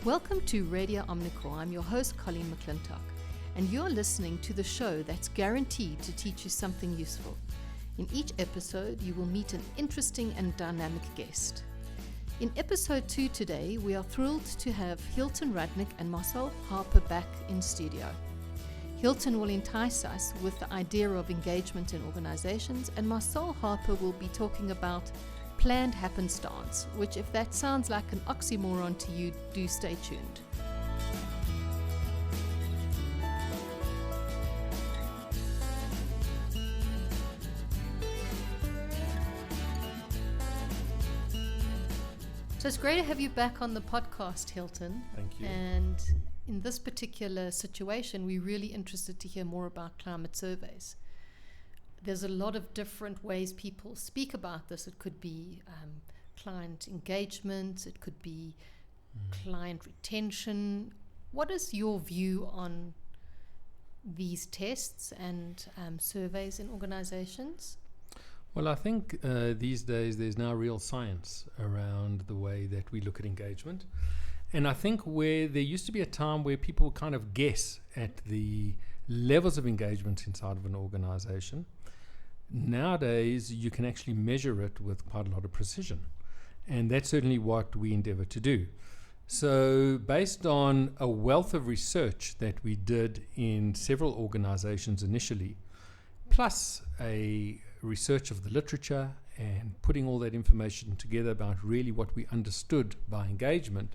Welcome to Radio Omnicor. I'm your host, Colleen McClintock, and you're listening to the show that's guaranteed to teach you something useful. In each episode, you will meet an interesting and dynamic guest. In episode 2 today, we are thrilled to have Hilton Rudnick and Marcel Harper back in studio. Hilton will entice us with the idea of engagement in organizations, and Marcel Harper will be talking about planned happenstance, which, if that sounds like an oxymoron to you, do stay tuned. So it's great to have you back on the podcast, Hilton. Thank you. And in this particular situation, we're really interested to hear more about climate surveys. There's a lot of different ways people speak about this. It could be client engagement, it could be client retention. What is your view on these tests and surveys in organizations? Well, I think these days there's now real science around the way that we look at engagement. And I think where there used to be a time where people would kind of guess at the levels of engagement inside of an organization, nowadays you can actually measure it with quite a lot of precision. And that's certainly what we endeavor to do. So based on a wealth of research that we did in several organizations initially, plus a research of the literature and putting all that information together about really what we understood by engagement,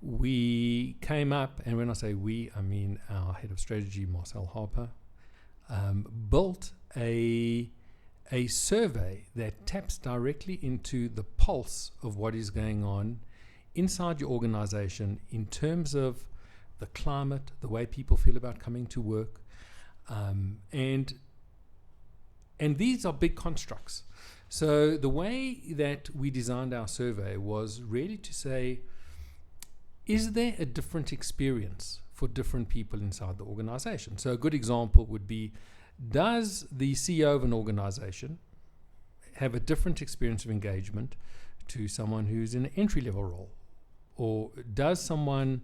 we came up, and when I say we, I mean our head of strategy, Marcel Harper, built a survey that taps directly into the pulse of what is going on inside your organization in terms of the climate, the way people feel about coming to work, and these are big constructs. So the way that we designed our survey was really to say, is there a different experience for different people inside the organization? So a good example would be, does the CEO of an organization have a different experience of engagement to someone who's in an entry-level role? Or does someone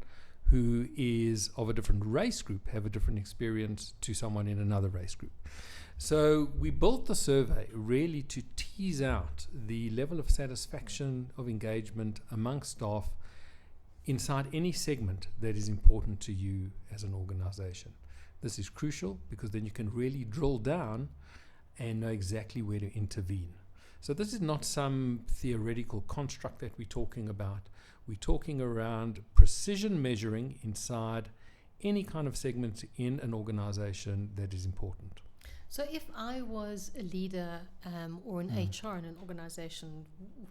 who is of a different race group have a different experience to someone in another race group? So we built the survey really to tease out the level of satisfaction of engagement amongst staff inside any segment that is important to you as an organization. This is crucial because then you can really drill down and know exactly where to intervene. So this is not some theoretical construct that we're talking about. We're talking around precision measuring inside any kind of segment in an organization that is important. So if I was a leader or an HR in an organization,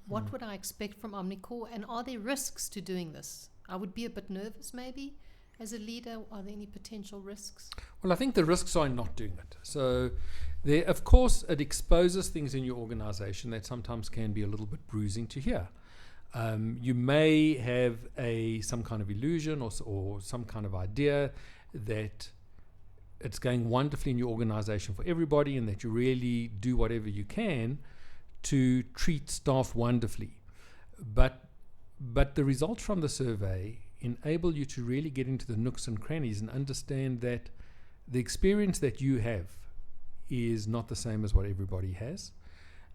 what would I expect from Omnicor, and are there risks to doing this? I would be a bit nervous maybe. As a leader, are there any potential risks? Well, I think the risks are in not doing it. So there, of course, it exposes things in your organization that sometimes can be a little bit bruising to hear. You may have some kind of illusion or some kind of idea that it's going wonderfully in your organization for everybody and that you really do whatever you can to treat staff wonderfully. But the results from the survey enable you to really get into the nooks and crannies and understand that the experience that you have is not the same as what everybody has,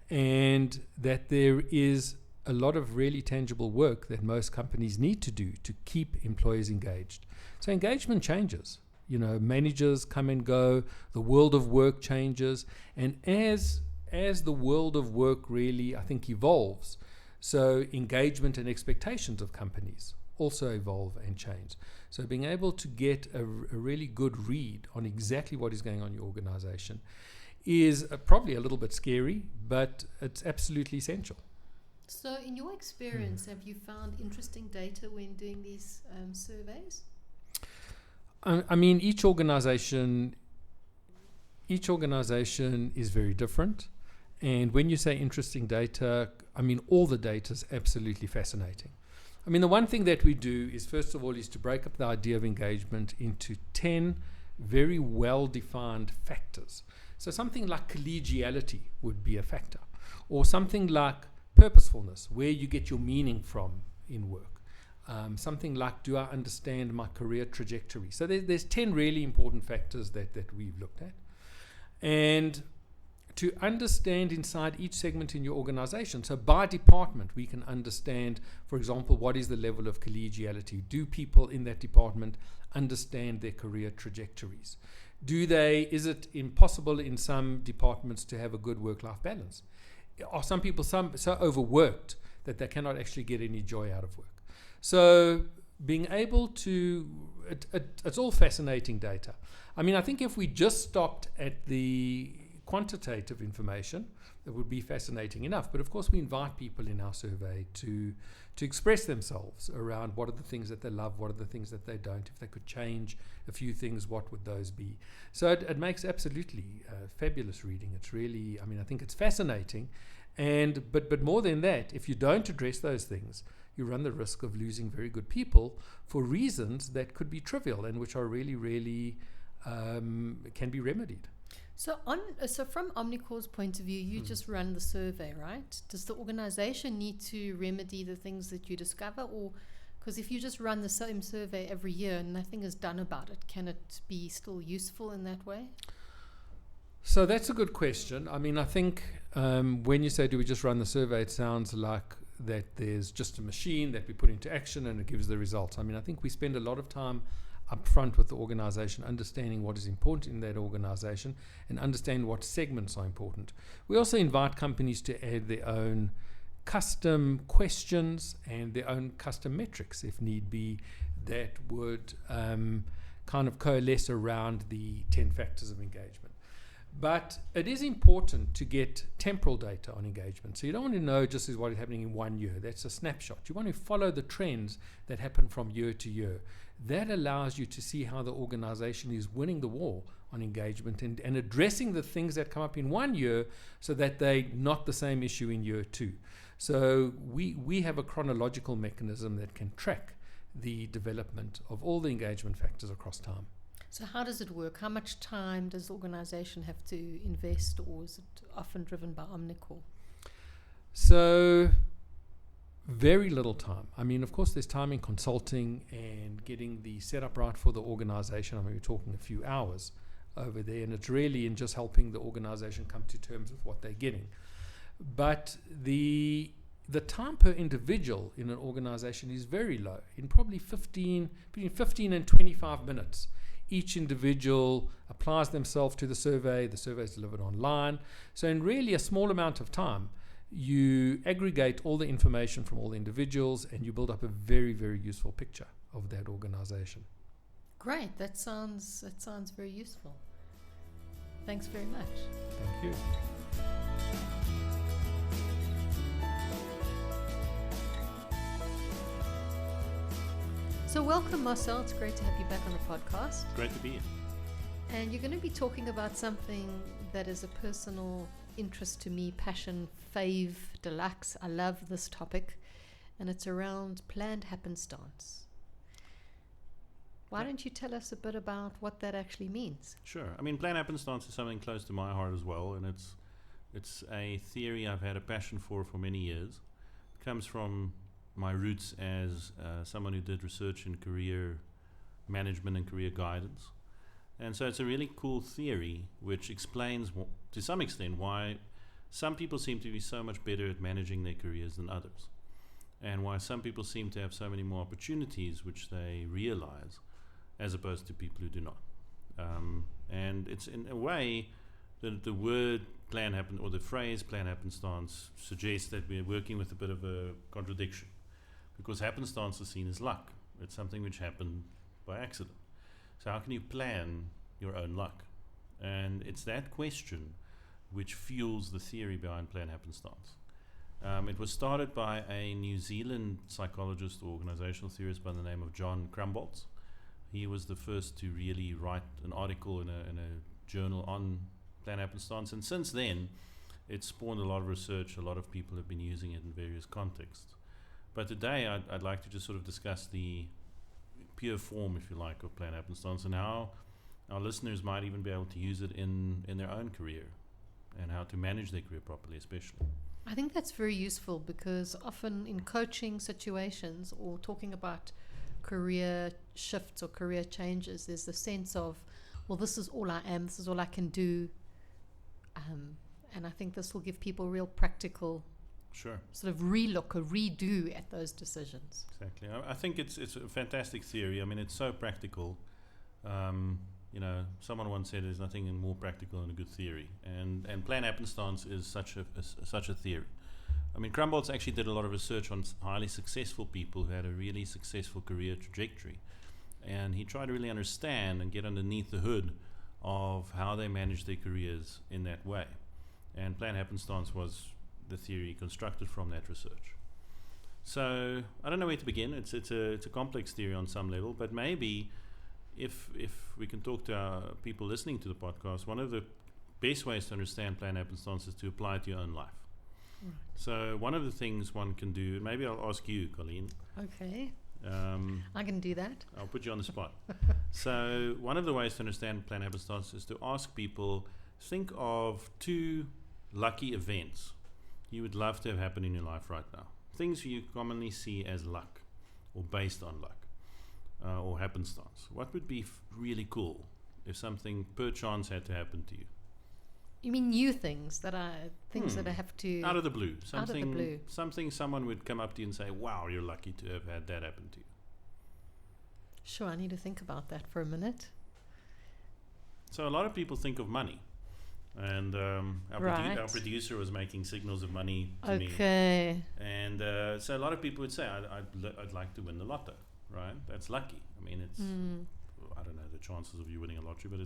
and that there is a lot of really tangible work that most companies need to do to keep employees engaged. So engagement changes. You know, managers come and go, the world of work changes, and as the world of work really, I think, evolves, so engagement and expectations of companies also evolve and change. So being able to get a really good read on exactly what is going on in your organization is probably a little bit scary, but it's absolutely essential. So in your experience, have you found interesting data when doing these surveys? I mean, each organization is very different. And when you say interesting data, I mean, all the data is absolutely fascinating. I mean, the one thing that we do is, first of all, is to break up the idea of engagement into 10 very well-defined factors. So something like collegiality would be a factor, or something like purposefulness, where you get your meaning from in work. something like, do I understand my career trajectory? So there's 10 really important factors that we've looked at. And to understand inside each segment in your organization, so by department, we can understand, for example, what is the level of collegiality? Do people in that department understand their career trajectories? Is it impossible in some departments to have a good work-life balance? Are some people so overworked that they cannot actually get any joy out of work? So being able to, it's all fascinating data. I mean, I think if we just stopped at the quantitative information, that would be fascinating enough. But of course, we invite people in our survey to express themselves around what are the things that they love, what are the things that they don't. If they could change a few things, what would those be? So it makes absolutely fabulous reading. It's really, I mean, I think it's fascinating. But more than that, if you don't address those things, you run the risk of losing very good people for reasons that could be trivial and which are really, really can be remedied. So from Omnicor's point of view, you just run the survey, right? Does the organization need to remedy the things that you discover? Or because if you just run the same survey every year and nothing is done about it, can it be still useful in that way? So that's a good question. I mean, I think when you say, do we just run the survey, it sounds like that there's just a machine that we put into action and it gives the results. I mean, I think we spend a lot of time up front with the organization, understanding what is important in that organization and understand what segments are important. We also invite companies to add their own custom questions and their own custom metrics, if need be, that would kind of coalesce around the 10 factors of engagement. But it is important to get temporal data on engagement. So you don't want to know just what is happening in 1 year. That's a snapshot. You want to follow the trends that happen from year to year. That allows you to see how the organization is winning the war on engagement and addressing the things that come up in 1 year so that they're not the same issue in year 2. So we have a chronological mechanism that can track the development of all the engagement factors across time. So how does it work? How much time does the organization have to invest, or is it often driven by Omnicor? So very little time. I mean, of course, there's time in consulting and getting the setup right for the organization. I mean, we're talking a few hours over there, and it's really in just helping the organization come to terms with what they're getting. But the time per individual in an organization is very low, in probably between 15 and 25 minutes. Each individual applies themselves to the survey is delivered online. So in really a small amount of time, you aggregate all the information from all the individuals and you build up a very, very useful picture of that organization. Great, that sounds very useful. Thanks very much. Thank you. So welcome, Marcel. It's great to have you back on the podcast. Great to be here. And you're going to be talking about something that is a personal interest to me, passion, fave, deluxe. I love this topic. And it's around planned happenstance. Why don't you tell us a bit about what that actually means? Sure. I mean, planned happenstance is something close to my heart as well. And it's a theory I've had a passion for many years. It comes from my roots as someone who did research in career management and career guidance. And so it's a really cool theory which explains to some extent why some people seem to be so much better at managing their careers than others, and why some people seem to have so many more opportunities which they realize as opposed to people who do not. And it's in a way the word plan happen, or the phrase plan happenstance, suggests that we're working with a bit of a contradiction, because happenstance is seen as luck. It's something which happened by accident. So how can you plan your own luck? And it's that question which fuels the theory behind plan happenstance. It was started by a New Zealand psychologist or organizational theorist by the name of John Crumboltz. He was the first to really write an article in a journal on plan happenstance, and since then it's spawned a lot of research. A lot of people have been using it in various contexts. But today I'd like to just sort of discuss the pure form, if you like, of plan happenstance, and how our listeners might even be able to use it in their own career, and how to manage their career properly, especially. I think that's very useful because often in coaching situations or talking about career shifts or career changes, there's the sense of, well, this is all I am, this is all I can do. And I think this will give people real practical Sure. sort of relook or redo at those decisions. Exactly. I think it's a fantastic theory. I mean, it's so practical. Someone once said there's nothing more practical than a good theory, and plan happenstance is such a theory. I mean, Crumboltz actually did a lot of research on highly successful people who had a really successful career trajectory, and he tried to really understand and get underneath the hood of how they managed their careers in that way. And plan happenstance was the theory constructed from that research. So I don't know where to begin. It's a complex theory on some level, but maybe if we can talk to our people listening to the podcast, one of the best ways to understand plan happenstance is to apply it to your own life. Right. So one of the things one can do, maybe I'll ask you, Colleen. Okay. I can do that. I'll put you on the spot. So one of the ways to understand plan happenstance is to ask people, think of 2 lucky events you would love to have happen in your life right now. Things you commonly see as luck or based on luck or happenstance. What would be really cool if something per chance had to happen to you? You mean new things that I have to out of the blue. Out of the blue. Something someone would come up to you and say, wow, you're lucky to have had that happen to you. Sure, I need to think about that for a minute. So a lot of people think of money. And our producer was making signals of money to me. Okay. And so a lot of people would say, I'd like to win the lotto, right? That's lucky. I mean, it's, I don't know the chances of you winning a lottery, but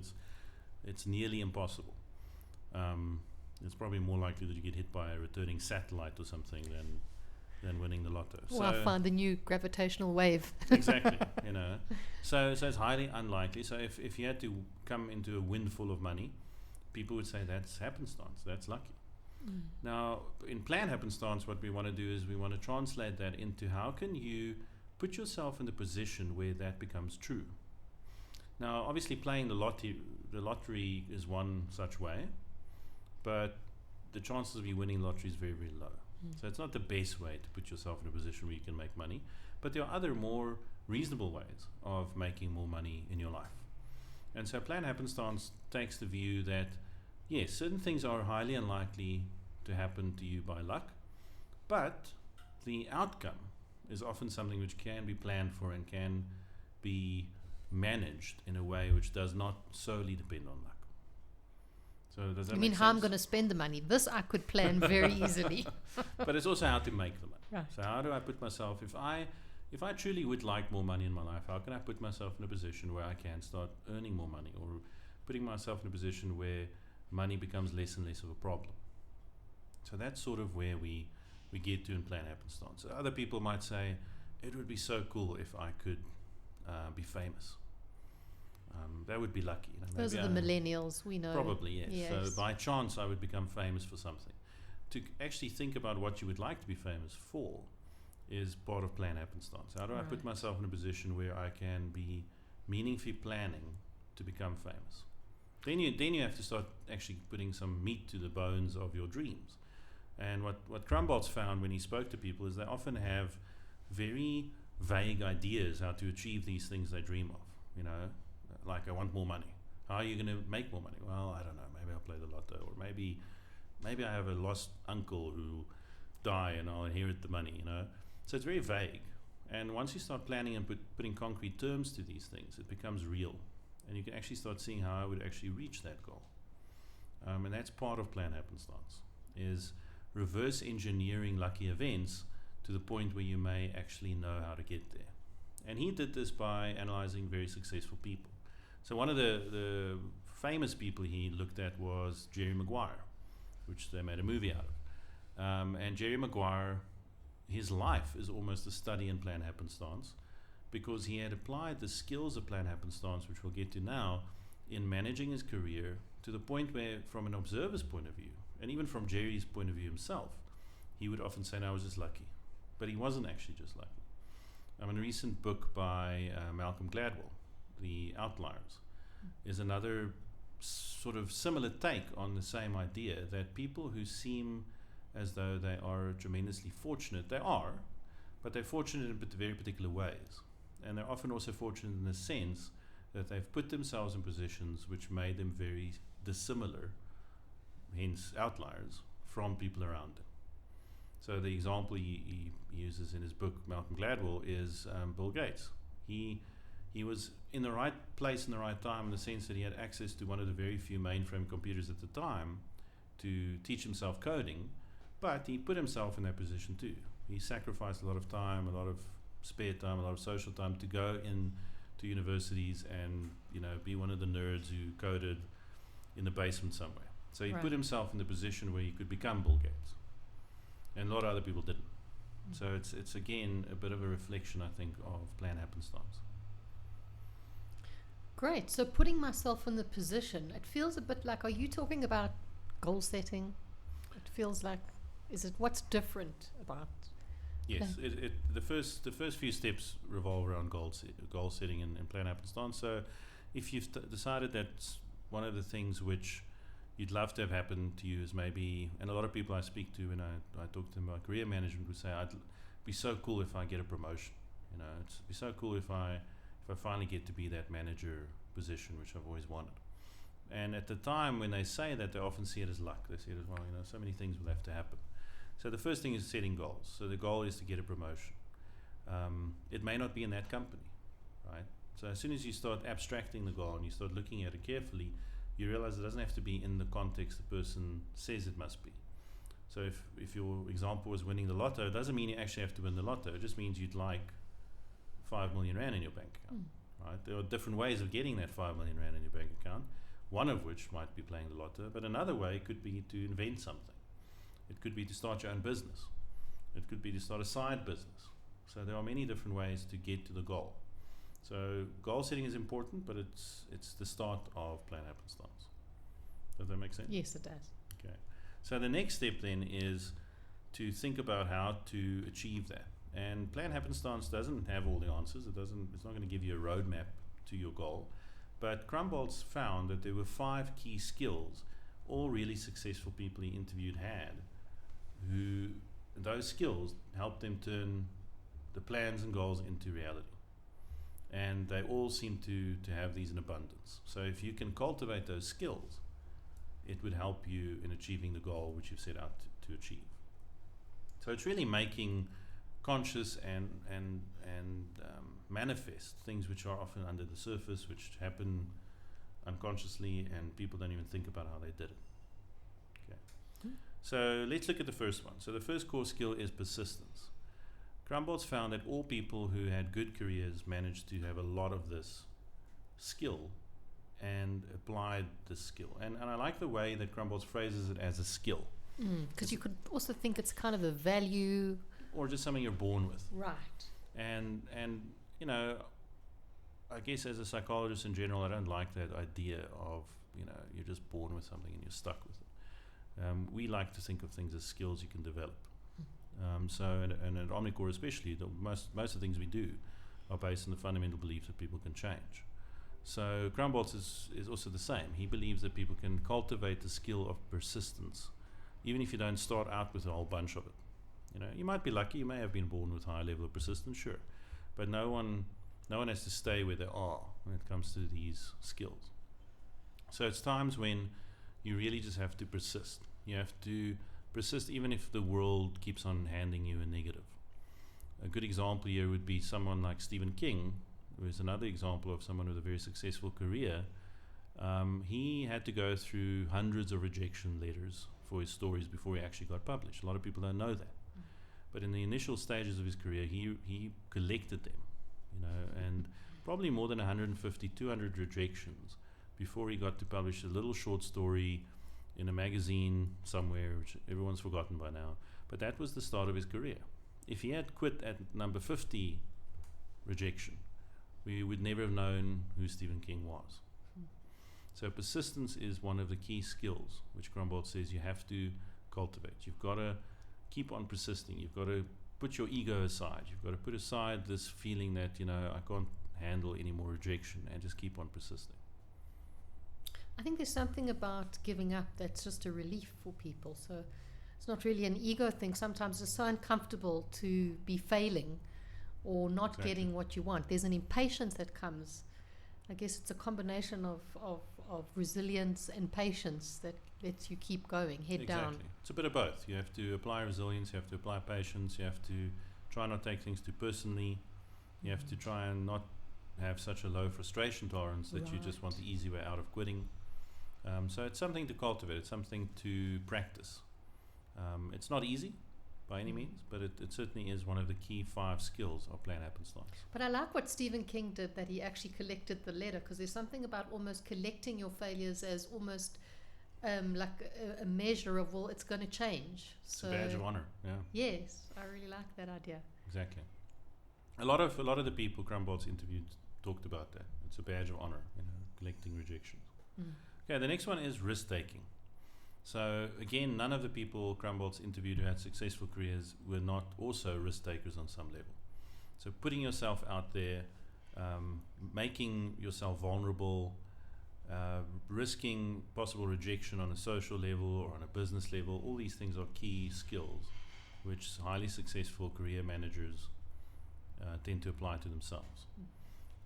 it's nearly impossible. It's probably more likely that you get hit by a returning satellite or something than winning the lotto. Well, I find the new gravitational wave. Exactly, So it's highly unlikely. So if you had to come into a windfall of money, people would say that's happenstance, that's lucky. Now, in plan happenstance, what we want to do is we want to translate that into how can you put yourself in the position where that becomes true. Now, obviously, playing the lottery is one such way, but the chances of you winning lottery is very, very low. So it's not the best way to put yourself in a position where you can make money, but there are other more reasonable ways of making more money in your life. And so plan happenstance takes the view that, yes, certain things are highly unlikely to happen to you by luck, but the outcome is often something which can be planned for and can be managed in a way which does not solely depend on luck. So does that You make mean how I'm sense? going to spend the money? This I could plan very easily. But it's also how to make the money. Right. So how do I put myself, if I truly would like more money in my life, how can I put myself in a position where I can start earning more money, or putting myself in a position where money becomes less and less of a problem? So that's sort of where we get to in plan happenstance. So other people might say, it would be so cool if I could be famous. That would be lucky. Those are the millennials, we know. Probably, yes. Yes. So by chance I would become famous for something. To actually think about what you would like to be famous for is part of plan happenstance. How do I put myself in a position where I can be meaningfully planning to become famous? Then you have to start actually putting some meat to the bones of your dreams. And what Crumboltz found when he spoke to people is they often have very vague ideas how to achieve these things they dream of. Like, I want more money. How are you going to make more money? Well, I don't know. Maybe I'll play the lotto, or maybe I have a lost uncle who die and I'll inherit the money. So it's very vague. And once you start planning and putting concrete terms to these things, it becomes real, and you can actually start seeing how I would actually reach that goal. And that's part of plan happenstance, is reverse engineering lucky events to the point where you may actually know how to get there. And he did this by analyzing very successful people. So one of the famous people he looked at was Jerry Maguire, which they made a movie out of. And Jerry Maguire, his life is almost a study in plan happenstance, because he had applied the skills of plan happenstance, which we'll get to now, in managing his career to the point where, from an observer's point of view, and even from Jerry's point of view himself, he would often say, no, I was just lucky. But he wasn't actually just lucky. A recent book by Malcolm Gladwell, The Outliers, is another sort of similar take on the same idea, that people who seem as though they are tremendously fortunate. They are, but they're fortunate in very particular ways. And they're often also fortunate in the sense that they've put themselves in positions which made them very dissimilar, hence outliers, from people around them. So the example he uses in his book, Malcolm Gladwell, is Bill Gates. He was in the right place in the right time, in the sense that he had access to one of the very few mainframe computers at the time to teach himself coding, but he put himself in that position too. He sacrificed a lot of time, a lot of spare time, a lot of social time to go in to universities and, you know, be one of the nerds who coded in the basement somewhere. So he put himself in the position where he could become Bill Gates, and a lot of other people didn't. So it's again a bit of a reflection, I think, of planned happenstance. Great. So putting myself in the position, it feels a bit like, are you talking about goal setting? It feels like, is it, what's different about? Yes, the first few steps revolve around goal setting and planned happenstance. So if you've decided that's one of the things which you'd love to have happen to you, is maybe, and a lot of people I speak to when I talk to them about career management would say, I'd be so cool if I get a promotion. You know, it'd be so cool if I finally get to be that manager position which I've always wanted. And at the time when they say that, they often see it as luck. They see it as, well, you know, so many things will have to happen. So the first thing is setting goals. So the goal is to get a promotion. It may not be in that company, right? So as soon as you start abstracting the goal and you start looking at it carefully, you realize it doesn't have to be in the context the person says it must be. So if your example was winning the lotto, it doesn't mean you actually have to win the lotto. It just means you'd like 5 million rand in your bank account, right? There are different ways of getting that 5 million rand in your bank account, one of which might be playing the lotto, but another way could be to invent something. It could be to start your own business. It could be to start a side business. So there are many different ways to get to the goal. So goal setting is important, but it's the start of planned happenstance. Does that make sense? Yes, it does. Okay. So the next step then is to think about how to achieve that. And planned happenstance doesn't have all the answers. It's not going to give you a roadmap to your goal. But Crumboltz found that there were 5 key skills all really successful people he interviewed had, who those skills helped them turn the plans and goals into reality. And they all seem to have these in abundance. So if you can cultivate those skills, it would help you in achieving the goal which you've set out to achieve. So it's really making conscious and manifest things which are often under the surface, which happen unconsciously, and people don't even think about how they did it. Okay. So let's look at the first one. So the first core skill is persistence. Crumboltz found that all people who had good careers managed to have a lot of this skill and applied this skill. And I like the way that Crumboltz phrases it as a skill. Because you could also think it's kind of a value. Or just something you're born with. Right. And you know, I guess as a psychologist in general, I don't like that idea of, you know, you're just born with something and you're stuck with it. We like to think of things as skills you can develop. So, and at Omnicor especially, most of the things we do are based on the fundamental belief that people can change. So Crumboltz is also the same. He believes that people can cultivate the skill of persistence, even if you don't start out with a whole bunch of it. You know, you might be lucky, you may have been born with a high level of persistence, sure, but no one has to stay where they are when it comes to these skills. So it's times when you really just have to persist. You have to persist even if the world keeps on handing you a negative. A good example here would be someone like Stephen King, who is another example of someone with a very successful career. He had to go through hundreds of rejection letters for his stories before he actually got published. A lot of people don't know that. But in the initial stages of his career, he collected them, you know, and probably more than 150, 200 rejections before he got to publish a little short story in a magazine somewhere, which everyone's forgotten by now. But that was the start of his career. If he had quit at number 50 rejection, we would never have known who Stephen King was. So persistence is one of the key skills which Crumboltz says you have to cultivate. You've got to keep on persisting. You've got to put your ego aside. You've got to put aside this feeling that, you know, I can't handle any more rejection, and just keep on persisting. I think there's something about giving up that's just a relief for people. So it's not really an ego thing. Sometimes it's so uncomfortable to be failing or not getting what you want. There's an impatience that comes. I guess it's a combination of resilience and patience that lets you keep going, head down. It's a bit of both. You have to apply resilience, you have to apply patience, you have to try not take things too personally, you have to try and not have such a low frustration tolerance that you just want the easy way out of quitting. So it's something to cultivate, it's something to practice. It's not easy by any means, but it certainly is one of the key 5 skills of Plan Happenstance. But I like what Stephen King did, that he actually collected the letter, because there's something about almost collecting your failures as almost like a measure of, well, it's going to change. It's a badge of honor, yeah. Yes, I really like that idea. Exactly. A lot of the people Crumbolt's interviewed talked about that. It's a badge of honor, collecting rejections. Okay, the next one is risk-taking. So again, none of the people Crumbolt's interviewed who had successful careers were not also risk takers on some level. So putting yourself out there, making yourself vulnerable, risking possible rejection on a social level or on a business level, all these things are key skills which highly successful career managers tend to apply to themselves.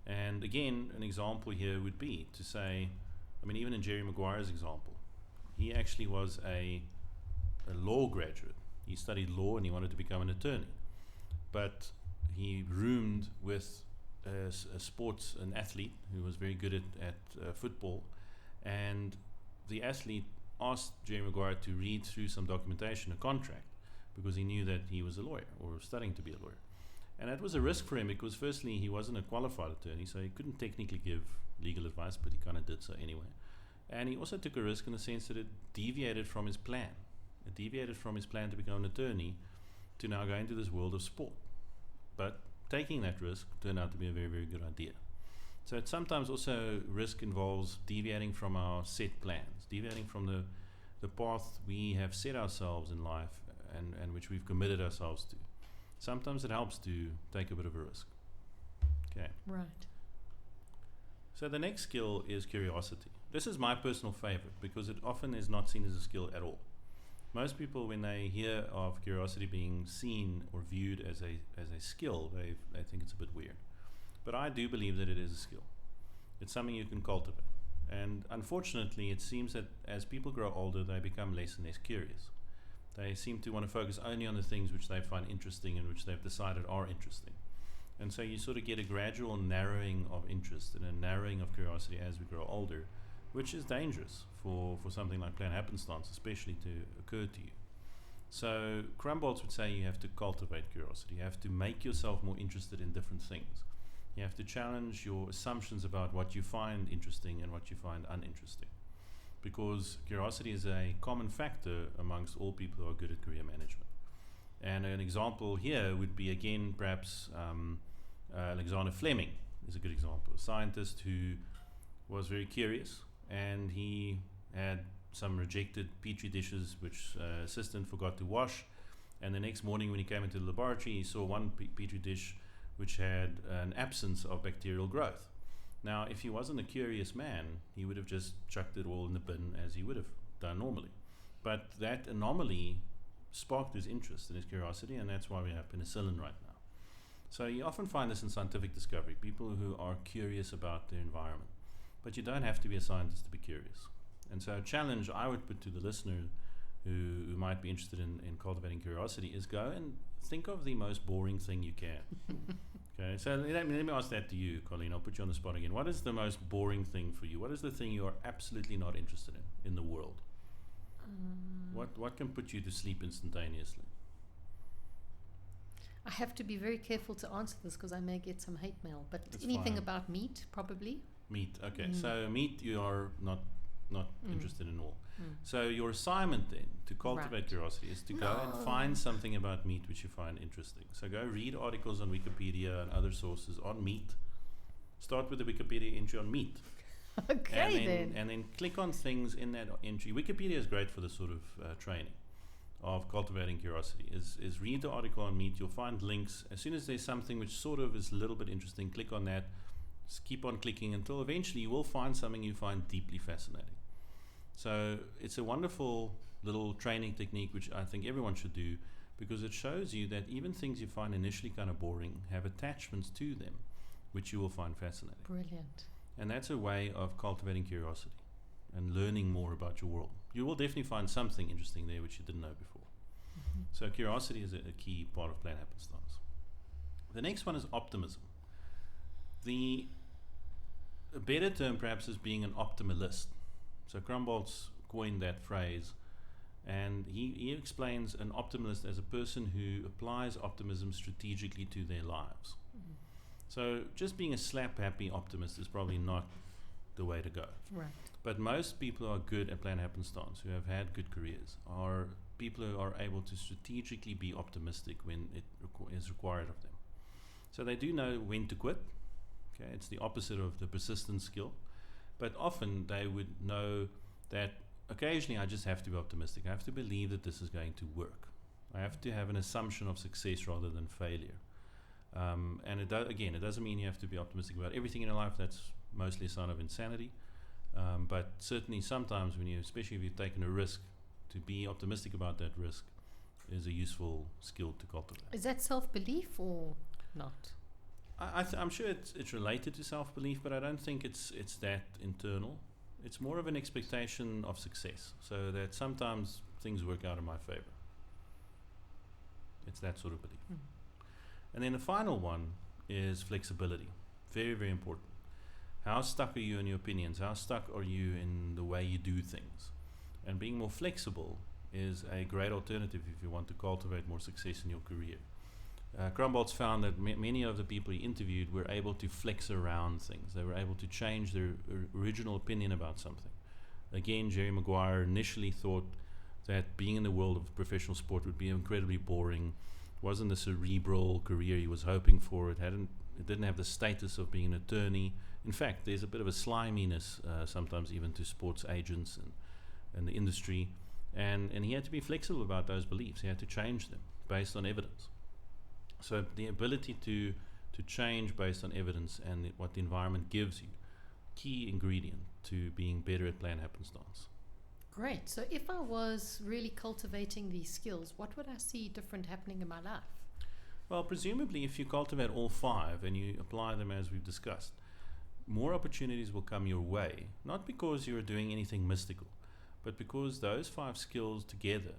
And again, an example here would be to say, even in Jerry Maguire's example, he actually was a law graduate. He studied law and he wanted to become an attorney. But he roomed with an athlete who was very good at football. And the athlete asked Jerry Maguire to read through some documentation, a contract, because he knew that he was a lawyer or studying to be a lawyer. And that was a risk for him because firstly, he wasn't a qualified attorney, so he couldn't technically give legal advice, but he kind of did so anyway. And he also took a risk in the sense that it deviated from his plan. It deviated from his plan to become an attorney to now go into this world of sport. But taking that risk turned out to be a very, very good idea. So it sometimes also risk involves deviating from our set plans, deviating from the path we have set ourselves in life and which we've committed ourselves to. Sometimes it helps to take a bit of a risk. Okay. Right. So the next skill is curiosity. This is my personal favorite because it often is not seen as a skill at all. Most people, when they hear of curiosity being seen or viewed as a skill, they think it's a bit weird. But I do believe that it is a skill. It's something you can cultivate. And unfortunately, it seems that as people grow older, they become less and less curious. They seem to want to focus only on the things which they find interesting and which they've decided are interesting. And so you sort of get a gradual narrowing of interest and a narrowing of curiosity as we grow older, which is dangerous for something like Plan Happenstance, especially to occur to you. So Crumboltz would say you have to cultivate curiosity. You have to make yourself more interested in different things. You have to challenge your assumptions about what you find interesting and what you find uninteresting. Because curiosity is a common factor amongst all people who are good at career management. And an example here would be, again, perhaps Alexander Fleming is a good example. A scientist who was very curious, and he had some rejected petri dishes which assistant forgot to wash. And the next morning when he came into the laboratory, he saw one petri dish which had an absence of bacterial growth. Now, if he wasn't a curious man, he would have just chucked it all in the bin as he would have done normally. But that anomaly sparked his interest and his curiosity, and that's why we have penicillin right now. So you often find this in scientific discovery, people who are curious about their environment. But you don't have to be a scientist to be curious. And so a challenge I would put to the listener who might be interested in cultivating curiosity is go and think of the most boring thing you can. Okay, so let me ask that to you, Colleen. I'll put you on the spot again. What is the most boring thing for you? What is the thing you are absolutely not interested in the world? What can put you to sleep instantaneously? I have to be very careful to answer this because I may get some hate mail. But That's anything fine. about meat, probably. Meat, okay. So meat you are not interested in all. Mm. So your assignment then to cultivate curiosity is to go and find something about meat which you find interesting. So go read articles on Wikipedia and other sources on meat. Start with the Wikipedia entry on meat. Okay, and then click on things in that entry. Wikipedia is great for this sort of training of cultivating curiosity. Is read the article on meat. You'll find links. As soon as there's something which sort of is a little bit interesting, click on that. Just keep on clicking until eventually you will find something you find deeply fascinating. So it's a wonderful little training technique which I think everyone should do, because it shows you that even things you find initially kind of boring have attachments to them which you will find fascinating. Brilliant. And that's a way of cultivating curiosity and learning more about your world. You will definitely find something interesting there which you didn't know before. So curiosity is a key part of Plan Happenstance. The next one is optimism. A better term perhaps is being an optimalist. So Krumboltz coined that phrase, and he explains an optimalist as a person who applies optimism strategically to their lives. So just being a slap-happy optimist is probably not the way to go. Right. But most people who are good at Plan Happenstance, who have had good careers, are people who are able to strategically be optimistic when it is required of them. So they do know when to quit. Okay, it's the opposite of the persistent skill. But often they would know that occasionally I just have to be optimistic. I have to believe that this is going to work. I have to have an assumption of success rather than failure. And it doesn't mean you have to be optimistic about everything in your life. That's mostly a sign of insanity. But certainly sometimes especially if you've taken a risk, to be optimistic about that risk is a useful skill to cultivate. Is that self-belief or not? I'm sure it's related to self-belief, but I don't think it's that internal. It's more of an expectation of success, so that sometimes things work out in my favor. It's that sort of belief. And then the final one is flexibility. Very, very important. How stuck are you in your opinions? How stuck are you in the way you do things? And being more flexible is a great alternative if you want to cultivate more success in your career. Krumboltz found that many of the people he interviewed were able to flex around things. They were able to change their original opinion about something. Again, Jerry Maguire initially thought that being in the world of professional sport would be incredibly boring. It wasn't the cerebral career he was hoping for. It didn't have the status of being an attorney. In fact, there's a bit of a sliminess sometimes even to sports agents and the industry. And he had to be flexible about those beliefs. He had to change them based on evidence. So the ability to change based on evidence and what the environment gives you, key ingredient to being better at Plan Happenstance. Great. So if I was really cultivating these skills, what would I see different happening in my life? Well, presumably if you cultivate all five and you apply them as we've discussed, more opportunities will come your way, not because you're doing anything mystical, but because those 5 skills together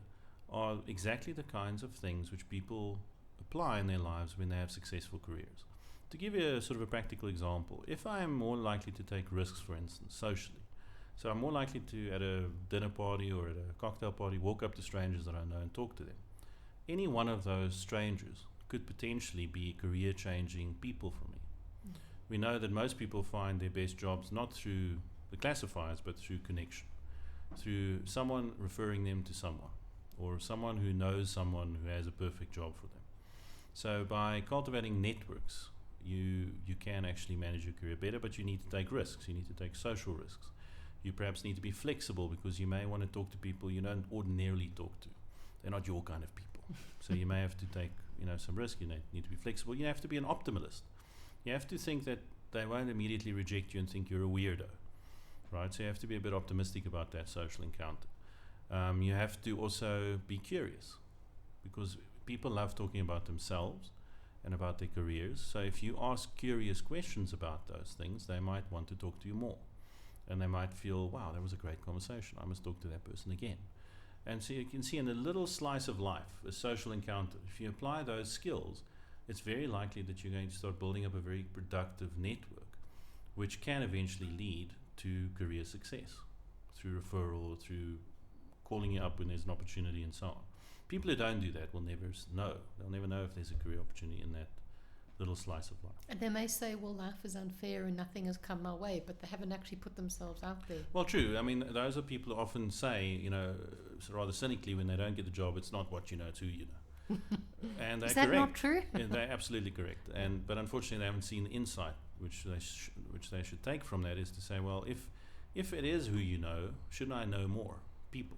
are exactly the kinds of things which people apply in their lives when they have successful careers. To give you a sort of a practical example, if I am more likely to take risks, for instance, socially, so I'm more likely to, at a dinner party or at a cocktail party, walk up to strangers that I know and talk to them. Any one of those strangers could potentially be career-changing people for me. We know that most people find their best jobs not through the classifiers, but through connection, through someone referring them to someone, or someone who knows someone who has a perfect job for them. So by cultivating networks, you can actually manage your career better, but you need to take risks. You need to take social risks. You perhaps need to be flexible because you may want to talk to people you don't ordinarily talk to. They're not your kind of people. So you may have to take some risk. You need to be flexible. You have to be an optimalist. You have to think that they won't immediately reject you and think you're a weirdo, right? So you have to be a bit optimistic about that social encounter. You have to also be curious, because people love talking about themselves and about their careers. So if you ask curious questions about those things, they might want to talk to you more. And they might feel, wow, that was a great conversation. I must talk to that person again. And so you can see in a little slice of life, a social encounter, if you apply those skills, it's very likely that you're going to start building up a very productive network, which can eventually lead to career success through referral, through calling you up when there's an opportunity and so on. People who don't do that will never know. They'll never know if there's a career opportunity in that little slice of life. And they may say, well, life is unfair and nothing has come my way, but they haven't actually put themselves out there. Well, true. I mean, those are people who often say, rather cynically, when they don't get the job, it's not what you know, it's who you know. And they're is that correct. Not true? Yeah, they're absolutely correct. But unfortunately, they haven't seen the insight which they should take from that, is to say, well, if it is who you know, shouldn't I know more people?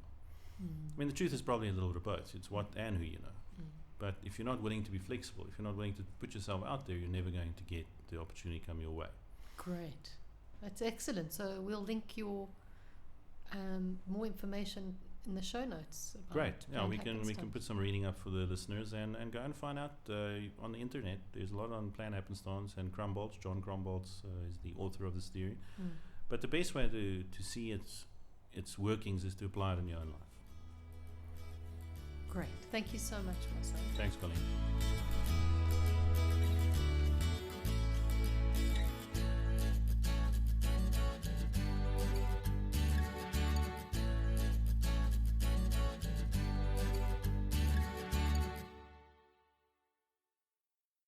I mean, the truth is probably a little bit of both. It's what and who you know. But if you're not willing to be flexible, if you're not willing to put yourself out there, you're never going to get the opportunity come your way. Great. That's excellent. So we'll link your more information in the show notes. About Great. Yeah, Plan we can Happenstance. put some reading up for the listeners and go and find out on the internet. There's a lot on Plan Happenstance and Krumboltz. John Krumboltz is the author of this theory. But the best way to see its workings is to apply it in your own life. Great. Thank you so much, Marcel. Thanks, Colleen.